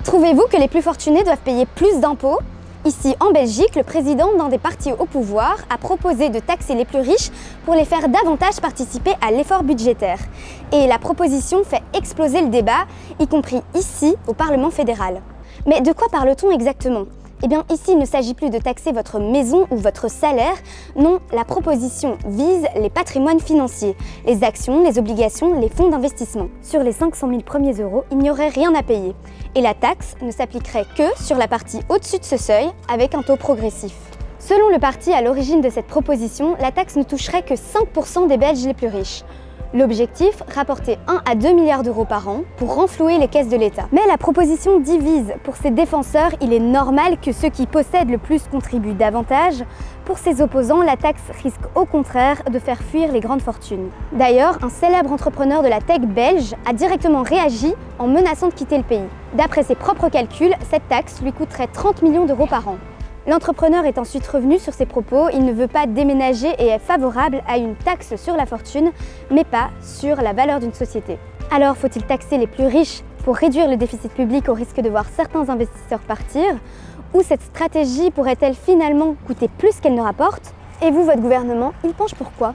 Trouvez-vous que les plus fortunés doivent payer plus d'impôts? Ici, en Belgique, le président d'un des partis au pouvoir a proposé de taxer les plus riches pour les faire davantage participer à l'effort budgétaire. Et la proposition fait exploser le débat, y compris ici, au Parlement fédéral. Mais de quoi parle-t-on exactement? Eh bien, ici, il ne s'agit plus de taxer votre maison ou votre salaire. Non, la proposition vise les patrimoines financiers, les actions, les obligations, les fonds d'investissement. Sur les 500 000 premiers euros, il n'y aurait rien à payer. Et la taxe ne s'appliquerait que sur la partie au-dessus de ce seuil, avec un taux progressif. Selon le parti à l'origine de cette proposition, la taxe ne toucherait que 5% des Belges les plus riches. L'objectif, rapporter 1 à 2 milliards d'euros par an pour renflouer les caisses de l'État. Mais la proposition divise. Pour ses défenseurs, il est normal que ceux qui possèdent le plus contribuent davantage. Pour ses opposants, la taxe risque au contraire de faire fuir les grandes fortunes. D'ailleurs, un célèbre entrepreneur de la tech belge a directement réagi en menaçant de quitter le pays. D'après ses propres calculs, cette taxe lui coûterait 30 millions d'euros par an. L'entrepreneur est ensuite revenu sur ses propos, il ne veut pas déménager et est favorable à une taxe sur la fortune, mais pas sur la valeur d'une société. Alors faut-il taxer les plus riches pour réduire le déficit public au risque de voir certains investisseurs partir? Ou cette stratégie pourrait-elle finalement coûter plus qu'elle ne rapporte? Et vous, votre gouvernement, il penche pour quoi?